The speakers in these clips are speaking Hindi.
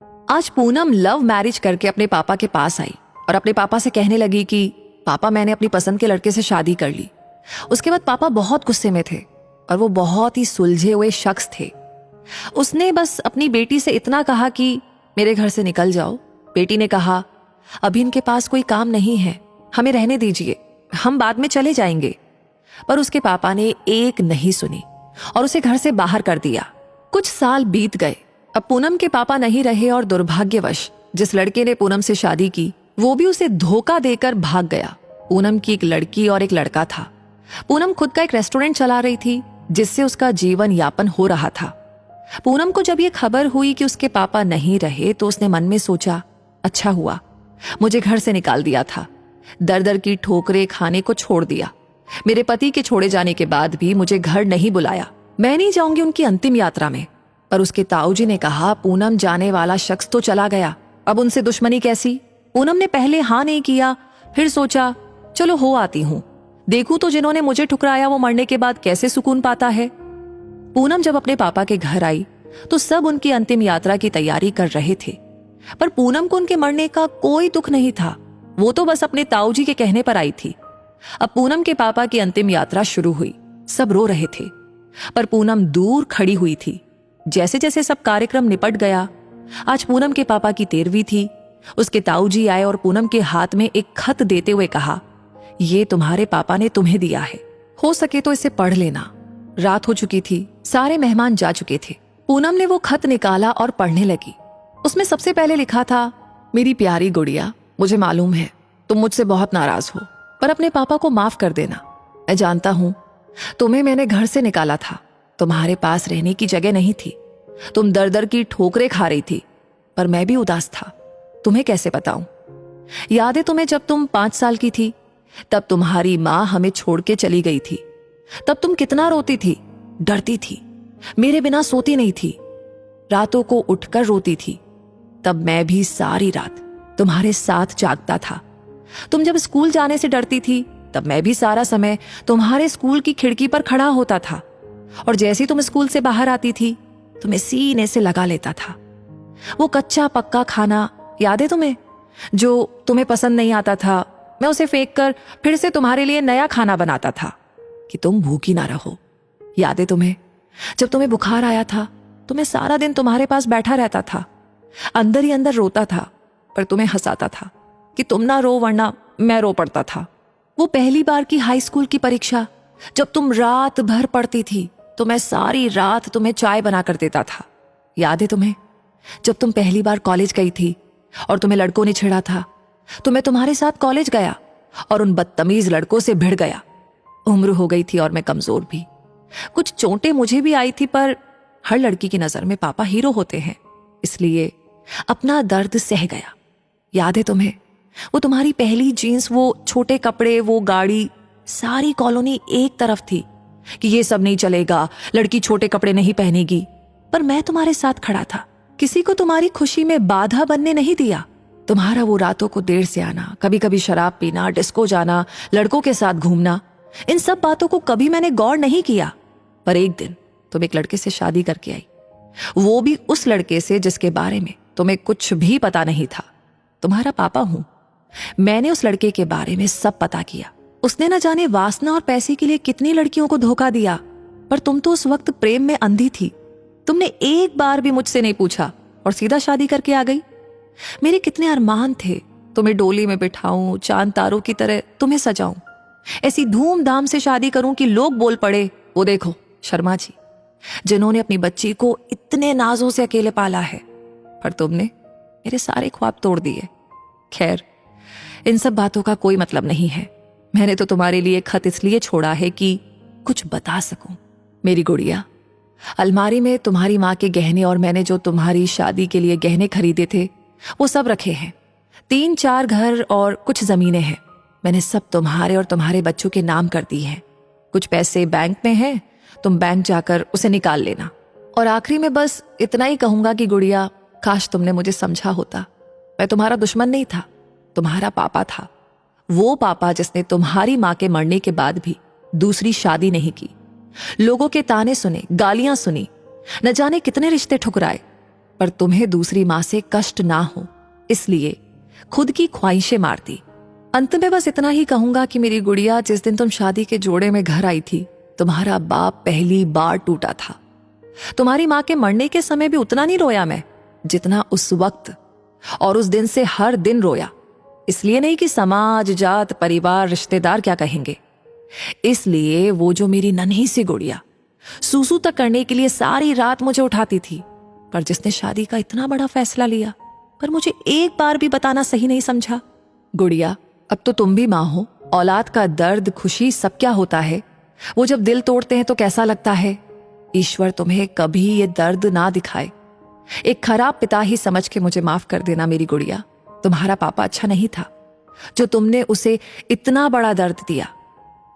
आज पूनम लव मैरिज करके अपने पापा के पास आई और अपने पापा से कहने लगी कि पापा मैंने अपनी पसंद के लड़के से शादी कर ली। उसके बाद पापा बहुत गुस्से में थे और वो बहुत ही सुलझे हुए शख्स थे। उसने बस अपनी बेटी से इतना कहा कि मेरे घर से निकल जाओ। बेटी ने कहा अभी इनके पास कोई काम नहीं है, हमें रहने दीजिए, हम बाद में चले जाएंगे। पर उसके पापा ने एक नहीं सुनी और उसे घर से बाहर कर दिया। कुछ साल बीत गए। अब पूनम के पापा नहीं रहे और दुर्भाग्यवश जिस लड़के ने पूनम से शादी की वो भी उसे धोखा देकर भाग गया। पूनम की एक लड़की और एक लड़का था। पूनम खुद का एक रेस्टोरेंट चला रही थी जिससे उसका जीवन यापन हो रहा था। पूनम को जब ये खबर हुई कि उसके पापा नहीं रहे तो उसने मन में सोचा, अच्छा हुआ मुझे घर से निकाल दिया था, दर दर की ठोकरें खाने को छोड़ दिया। मेरे पति के छोड़े जाने के बाद भी मुझे घर नहीं बुलाया। मैं नहीं जाऊंगी उनकी अंतिम यात्रा में। पर उसके ताऊजी ने कहा पूनम जाने वाला शख्स तो चला गया, अब उनसे दुश्मनी कैसी। पूनम ने पहले हाँ नहीं किया, फिर सोचा चलो हो आती हूं, देखूं तो जिन्होंने मुझे ठुकराया वो मरने के बाद कैसे सुकून पाता है। पूनम जब अपने पापा के घर आई तो सब उनकी अंतिम यात्रा की तैयारी कर रहे थे, पर पूनम को उनके मरने का कोई दुख नहीं था। वो तो बस अपने ताऊजी के कहने पर आई थी। अब पूनम के पापा की अंतिम यात्रा शुरू हुई। सब रो रहे थे पर पूनम दूर खड़ी हुई थी। जैसे जैसे सब कार्यक्रम निपट गया, आज पूनम के पापा की 13वीं थी। उसके ताऊजी आए और पूनम के हाथ में एक खत देते हुए कहा, ये तुम्हारे पापा ने तुम्हें दिया है, हो सके तो इसे पढ़ लेना। रात हो चुकी थी, सारे मेहमान जा चुके थे। पूनम ने वो खत निकाला और पढ़ने लगी। उसमें सबसे पहले लिखा था, मेरी प्यारी गुड़िया, मुझे मालूम है तुम मुझसे बहुत नाराज हो, पर अपने पापा को माफ कर देना। मैं जानता हूं तुम्हें मैंने घर से निकाला था, तुम्हारे पास रहने की जगह नहीं थी, तुम दर दर की ठोकरें खा रही थी, पर मैं भी उदास था, तुम्हें कैसे बताऊं। याद है तुम्हें जब तुम 5 साल की थी, तब तुम्हारी माँ हमें छोड़ के चली गई थी। तब तुम कितना रोती थी, डरती थी, मेरे बिना सोती नहीं थी, रातों को उठकर रोती थी। तब मैं भी सारी रात तुम्हारे साथ जागता था। तुम जब स्कूल जाने से डरती थी तब मैं भी सारा समय तुम्हारे स्कूल की खिड़की पर खड़ा होता था, और जैसे ही तुम स्कूल से बाहर आती थी तुम्हें सीने से लगा लेता था। वो कच्चा पक्का खाना याद है तुम्हें, जो तुम्हें पसंद नहीं आता था, मैं उसे फेंक कर फिर से तुम्हारे लिए नया खाना बनाता था कि तुम भूखी ना रहो। याद है तुम्हें जब तुम्हें बुखार आया था तो मैं सारा दिन तुम्हारे पास बैठा रहता था, अंदर ही अंदर रोता था, पर तुम्हें हंसाता था कि तुम ना रो वरना मैं रो पड़ता था। वो पहली बार की हाई स्कूल की परीक्षा जब तुम रात भर पढ़ती थी तो मैं सारी रात तुम्हें चाय बना कर देता था। याद है तुम्हें जब तुम पहली बार कॉलेज गई थी और तुम्हें लड़कों ने छेड़ा था, तो मैं तुम्हारे साथ कॉलेज गया और उन बदतमीज लड़कों से भिड़ गया। उम्र हो गई थी और मैं कमजोर भी, कुछ चोटें मुझे भी आई थी, पर हर लड़की की नजर में पापा हीरो होते हैं, इसलिए अपना दर्द सह गया। याद है तुम्हें वो तुम्हारी पहली जीन्स, वो छोटे कपड़े, वो गाड़ी, सारी कॉलोनी एक तरफ थी कि ये सब नहीं चलेगा, लड़की छोटे कपड़े नहीं पहनेगी, पर मैं तुम्हारे साथ खड़ा था, किसी को तुम्हारी खुशी में बाधा बनने नहीं दिया। तुम्हारा वो रातों को देर से आना, कभी कभी शराब पीना, डिस्को जाना, लड़कों के साथ घूमना, इन सब बातों को कभी मैंने गौर नहीं किया। पर एक दिन तुम एक लड़के से शादी करके आई, वो भी उस लड़के से जिसके बारे में तुम्हें कुछ भी पता नहीं था। तुम्हारा पापा हूं, मैंने उस लड़के के बारे में सब पता किया। उसने न जाने वासना और पैसे के लिए कितनी लड़कियों को धोखा दिया, पर तुम तो उस वक्त प्रेम में अंधी थी। तुमने एक बार भी मुझसे नहीं पूछा और सीधा शादी करके आ गई। मेरे कितने अरमान थे, तुम्हें डोली में बिठाऊं, चांद तारों की तरह तुम्हें सजाऊं, ऐसी धूमधाम से शादी करूं कि लोग बोल पड़े, वो देखो शर्मा जी, जिन्होंने अपनी बच्ची को इतने नाजों से अकेले पाला है। पर तुमने मेरे सारे ख्वाब तोड़ दिए। खैर, इन सब बातों का कोई मतलब नहीं है। मैंने तो तुम्हारे लिए खत इसलिए छोड़ा है कि कुछ बता सकूं। मेरी गुड़िया, अलमारी में तुम्हारी माँ के गहने और मैंने जो तुम्हारी शादी के लिए गहने खरीदे थे वो सब रखे हैं। 3-4 घर और कुछ जमीनें हैं, मैंने सब तुम्हारे और तुम्हारे बच्चों के नाम कर दी हैं। कुछ पैसे बैंक में हैं, तुम बैंक जाकर उसे निकाल लेना। और आखिरी में बस इतना ही कहूंगा कि गुड़िया, काश तुमने मुझे समझा होता। मैं तुम्हारा दुश्मन नहीं था, तुम्हारा पापा था, वो पापा जिसने तुम्हारी माँ के मरने के बाद भी दूसरी शादी नहीं की, लोगों के ताने सुने, गालियां सुनी, न जाने कितने रिश्ते ठुकराए, पर तुम्हें दूसरी माँ से कष्ट ना हो इसलिए खुद की ख्वाहिशें मारती। अंत में बस इतना ही कहूंगा कि मेरी गुड़िया, जिस दिन तुम शादी के जोड़े में घर आई थी, तुम्हारा बाप पहली बार टूटा था। तुम्हारी माँ के मरने के समय भी उतना नहीं रोया मैं जितना उस वक्त, और उस दिन से हर दिन रोया। इसलिए नहीं कि समाज, जात, परिवार, रिश्तेदार क्या कहेंगे, इसलिए वो जो मेरी नन्ही सी गुड़िया सूसू तक करने के लिए सारी रात मुझे उठाती थी, पर जिसने शादी का इतना बड़ा फैसला लिया पर मुझे एक बार भी बताना सही नहीं समझा। गुड़िया, अब तो तुम भी माँ हो। औलाद का दर्द, खुशी सब क्या होता है, वो जब दिल तोड़ते हैं तो कैसा लगता है। ईश्वर तुम्हें कभी ये दर्द ना दिखाए। एक खराब पिता ही समझ के मुझे माफ कर देना मेरी गुड़िया। तुम्हारा पापा अच्छा नहीं था जो तुमने उसे इतना बड़ा दर्द दिया।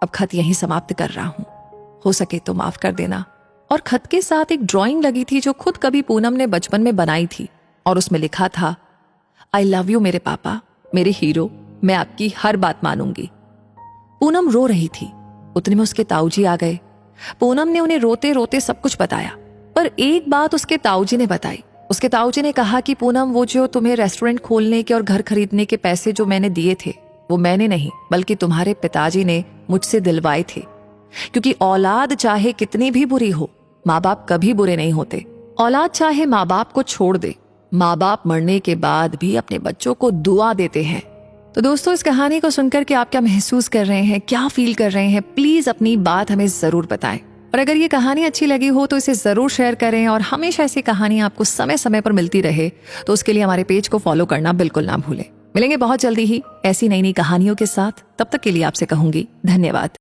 अब खत यहीं समाप्त कर रहा हूं, हो सके तो माफ कर देना। और खत के साथ एक ड्राइंग लगी थी जो खुद कभी पूनम ने बचपन में बनाई थी, और उसमें लिखा था, आई लव यू मेरे पापा, मेरे हीरो, मैं आपकी हर बात मानूंगी। पूनम रो रही थी। उतने में उसके ताऊजी आ गए। पूनम ने उन्हें रोते रोते सब कुछ बताया, पर एक बात उसके ताऊजी ने बताई। उसके ताऊजी ने कहा कि पूनम, वो जो तुम्हें रेस्टोरेंट खोलने के और घर खरीदने के पैसे जो मैंने दिए थे, वो मैंने नहीं बल्कि तुम्हारे पिताजी ने मुझसे दिलवाए थे। क्योंकि औलाद चाहे कितनी भी बुरी हो, माँ बाप कभी बुरे नहीं होते। औलाद चाहे माँ बाप को छोड़ दे, माँ बाप मरने के बाद भी अपने बच्चों को दुआ देते हैं। तो दोस्तों, इस कहानी को सुनकर के आप क्या महसूस कर रहे हैं, क्या फील कर रहे हैं, प्लीज अपनी बात हमें जरूर बताएं। और अगर ये कहानी अच्छी लगी हो तो इसे जरूर शेयर करें, और हमेशा ऐसी कहानी आपको समय समय पर मिलती रहे तो उसके लिए हमारे पेज को फॉलो करना बिल्कुल ना भूलें। मिलेंगे बहुत जल्दी ही ऐसी नई नई कहानियों के साथ। तब तक के लिए आपसे कहूंगी धन्यवाद।